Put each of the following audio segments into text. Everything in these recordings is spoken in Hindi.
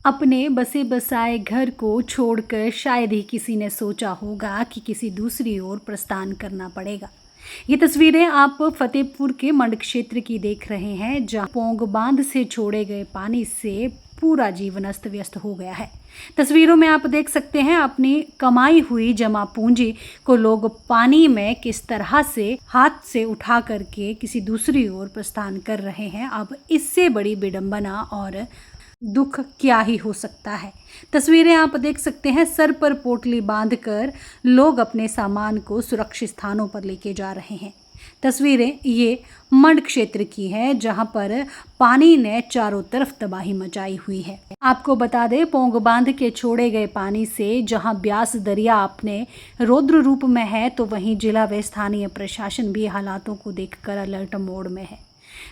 अपने बसे बसाए घर को छोड़कर शायद ही किसी ने सोचा होगा कि किसी दूसरी ओर प्रस्थान करना पड़ेगा। ये तस्वीरें आप फतेहपुर के मंड क्षेत्र की देख रहे हैं, जहां पोंग बांध से छोड़े गए पानी से पूरा जीवन अस्त व्यस्त हो गया है। तस्वीरों में आप देख सकते हैं अपनी कमाई हुई जमा पूंजी को लोग पानी में किस तरह से हाथ से उठा करके किसी दूसरी ओर प्रस्थान कर रहे हैं। अब इससे बड़ी विडंबना और दुख क्या ही हो सकता है। तस्वीरें आप देख सकते हैं, सर पर पोटली बांधकर लोग अपने सामान को सुरक्षित स्थानों पर लेके जा रहे हैं। तस्वीरें ये मंड क्षेत्र की है, जहां पर पानी ने चारों तरफ तबाही मचाई हुई है। आपको बता दें, पोंग बांध के छोड़े गए पानी से जहां ब्यास दरिया अपने रौद्र रूप में है, तो वहीं जिला व स्थानीय प्रशासन भी हालातों को देखकर अलर्ट मोड में है।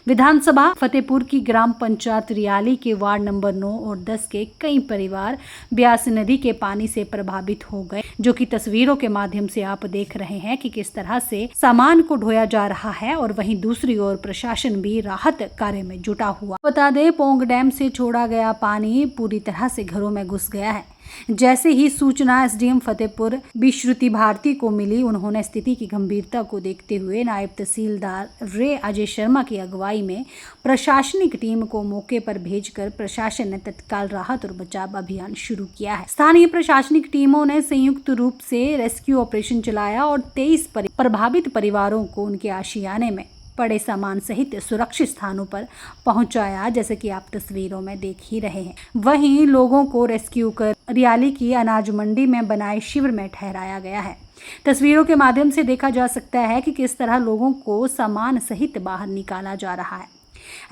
विधानसभा फतेहपुर की ग्राम पंचायत रियाली के वार्ड नंबर 9 और 10 के कई परिवार ब्यास नदी के पानी से प्रभावित हो गए, जो कि तस्वीरों के माध्यम से आप देख रहे हैं कि किस तरह से सामान को ढोया जा रहा है और वहीं दूसरी ओर प्रशासन भी राहत कार्य में जुटा हुआ। बता दें, पोंग डैम से छोड़ा गया पानी पूरी तरह से घरों में घुस गया है। जैसे ही सूचना एसडीएम फतेहपुर विश्रुति भारती को मिली, उन्होंने स्थिति की गंभीरता को देखते हुए नायब तहसीलदार रे अजय शर्मा की अगुवाई में प्रशासनिक टीम को मौके पर भेजकर प्रशासन ने तत्काल राहत और बचाव अभियान शुरू किया है। स्थानीय प्रशासनिक टीमों ने संयुक्त रूप से रेस्क्यू ऑपरेशन चलाया और 23 प्रभावित परिवारों को उनके आशियाने में पड़े सामान सहित सुरक्षित स्थानों पर पहुंचाया, जैसे कि आप तस्वीरों में देख ही रहे हैं। वहीं लोगों को रेस्क्यू कर रियाली की अनाज मंडी में बनाए शिविर में ठहराया गया है। तस्वीरों के माध्यम से देखा जा सकता है कि किस तरह लोगों को सामान सहित बाहर निकाला जा रहा है।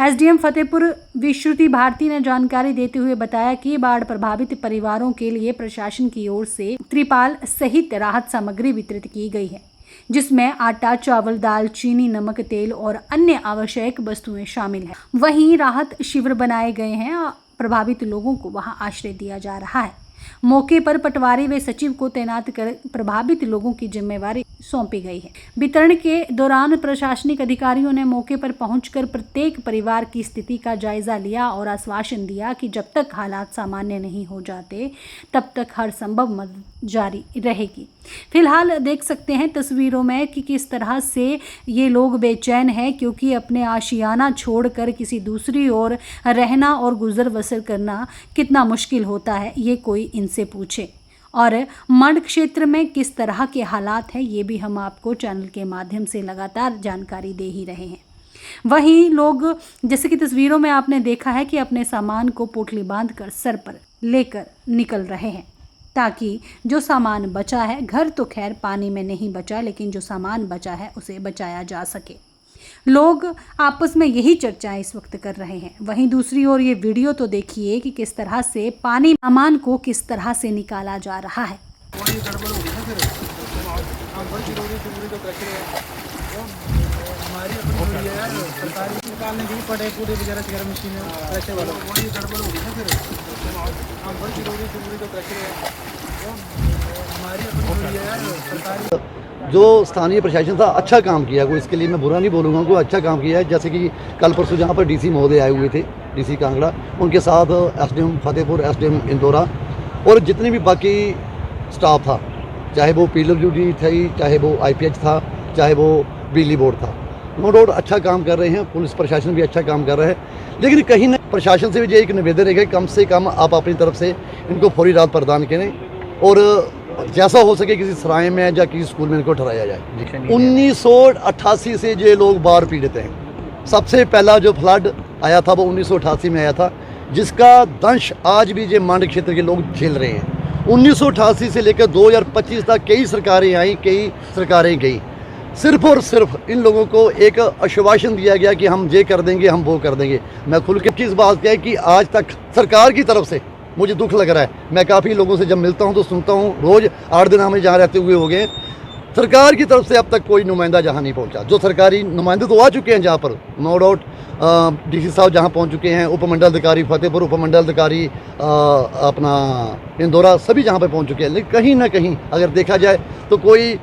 एसडीएम फतेहपुर विश्रुति भारती ने जानकारी देते हुए बताया कि बाढ़ प्रभावित परिवारों के लिए प्रशासन की ओर से त्रिपाल सहित राहत सामग्री वितरित की गई है, जिसमें आटा, चावल, दाल, चीनी, नमक, तेल और अन्य आवश्यक वस्तुएं शामिल हैं। वहीं राहत शिविर बनाए गए हैं, प्रभावित लोगों को वहां आश्रय दिया जा रहा है। मौके पर पटवारी व सचिव को तैनात कर प्रभावित लोगों की जिम्मेवारी सौंपी गई है। वितरण के दौरान प्रशासनिक अधिकारियों ने मौके पर पहुंचकर प्रत्येक परिवार की स्थिति का जायजा लिया और आश्वासन दिया कि जब तक हालात सामान्य नहीं हो जाते तब तक हर संभव मदद जारी रहेगी। फिलहाल देख सकते हैं तस्वीरों में कि किस तरह से ये लोग बेचैन हैं, क्योंकि अपने आशियाना छोड़कर किसी दूसरी ओर रहना और गुजर बसर करना कितना मुश्किल होता है, ये कोई इनसे पूछे। और मंड क्षेत्र में किस तरह के हालात हैं, ये भी हम आपको चैनल के माध्यम से लगातार जानकारी दे ही रहे हैं। वहीं लोग, जैसे कि तस्वीरों में आपने देखा है, कि अपने सामान को पोटली बांधकर सर पर लेकर निकल रहे हैं, ताकि जो सामान बचा है, घर तो खैर पानी में नहीं बचा, लेकिन जो सामान बचा है उसे बचाया जा सके। लोग आपस में यही चर्चाएं इस वक्त कर रहे हैं। वहीं दूसरी ओर ये वीडियो तो देखिए कि किस तरह से पानी सामान को किस तरह से निकाला जा रहा है। जो स्थानीय प्रशासन था अच्छा काम किया, कोई इसके लिए मैं बुरा नहीं बोलूँगा, कोई अच्छा काम किया है। जैसे कि कल परसों जहाँ पर डीसी महोदय आए हुए थे, डीसी कांगड़ा, उनके साथ एसडीएम फतेहपुर, एसडीएम इंदौरा और जितने भी बाकी स्टाफ था, चाहे वो पीडब्ल्यूडी थी, चाहे वो आईपीएच था, चाहे वो बिजली बोर्ड था, नो डाउट अच्छा काम कर रहे हैं। पुलिस प्रशासन भी अच्छा काम कर रहा है, लेकिन कहीं ना प्रशासन से भी ये एक निवेदन है कि कम से कम आप अपनी तरफ से इनको फौरी राहत प्रदान करें और जैसा हो सके किसी सराय में या किसी स्कूल में इनको ठहराया जाए। 1988 से ये लोग बाढ़ पीड़ित हैं। सबसे पहला जो फ्लड आया था वो 1988 में आया था, जिसका दंश आज भी ये मंड क्षेत्र के लोग झेल रहे हैं। 1988 से लेकर 2025 तक कई सरकारें आई, कई सरकारें गई, सिर्फ और सिर्फ इन लोगों को एक आश्वासन दिया गया कि हम ये कर देंगे, हम वो कर देंगे। मैं खुल के किस बात क्या है कि आज तक सरकार की तरफ से मुझे दुख लग रहा है। मैं काफ़ी लोगों से जब मिलता हूं तो सुनता हूं, रोज़ 8 दिन हमें जहाँ रहते हुए हो गए, सरकार की तरफ से अब तक कोई नुमाइंदा जहाँ नहीं पहुंचा। जो सरकारी नुमाइंदे तो आ चुके हैं जहाँ पर, नो डाउट डीसी साहब जहाँ पहुँच चुके हैं, उपमंडल अधिकारी फतेहपुर, उपमंडल अधिकारी अपना इंदौरा, सभी जहाँ पर पहुँच चुके हैं, लेकिन कहीं ना कहीं अगर देखा जाए तो कोई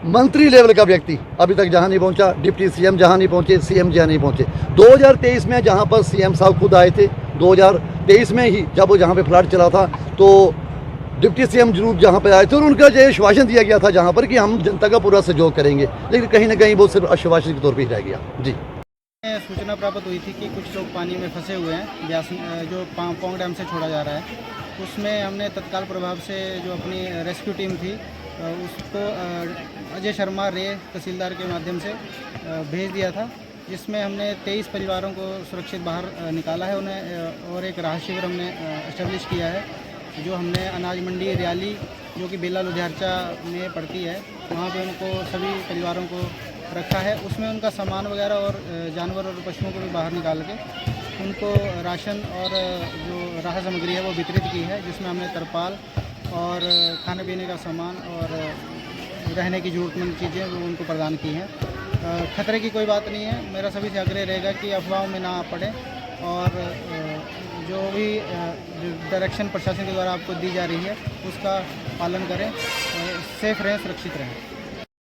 मंत्री लेवल का व्यक्ति अभी तक जहाँ नहीं पहुँचा, डिप्टी सीएम जहाँ नहीं पहुँचे, सीएम जहाँ नहीं पहुँचे। 2023 में जहाँ पर सीएम साहब खुद आए थे, 2023 में ही जब वो जहाँ पे फ्लड चला था तो डिप्टी सीएम जरूर जहाँ पे आए थे और उनका जो आश्वासन दिया गया था जहाँ पर कि हम जनता का पूरा सहयोग करेंगे, लेकिन कहीं ना कहीं वो सिर्फ आश्वासन के तौर पर ही रह गया। जी, सूचना प्राप्त हुई थी कि कुछ लोग पानी में फंसे हुए हैं, ब्यास जो पौंग डैम से छोड़ा जा रहा है। उसमें हमने तत्काल प्रभाव से जो अपनी रेस्क्यू टीम थी उसको अजय शर्मा रे तहसीलदार के माध्यम से भेज दिया था, जिसमें हमने 23 परिवारों को सुरक्षित बाहर निकाला है उन्हें, और एक राहत शिविर हमने इस्टेब्लिश किया है जो हमने अनाज मंडी रियाली जो कि बेला लुधियारचा में पड़ती है, वहाँ पे उनको सभी परिवारों को रखा है। उसमें उनका सामान वगैरह और जानवर और पशुओं को भी बाहर निकाल के उनको राशन और जो राहत सामग्री है वो वितरित की है, जिसमें हमने तरपाल और खाने पीने का सामान और रहने की ज़रूरतमंद चीज़ें वो उनको प्रदान की हैं। खतरे की कोई बात नहीं है। मेरा सभी से आग्रह रहेगा कि अफवाहों में ना पड़े और जो भी डायरेक्शन प्रशासन के द्वारा आपको दी जा रही है उसका पालन करें, सेफ रहें, सुरक्षित रहें।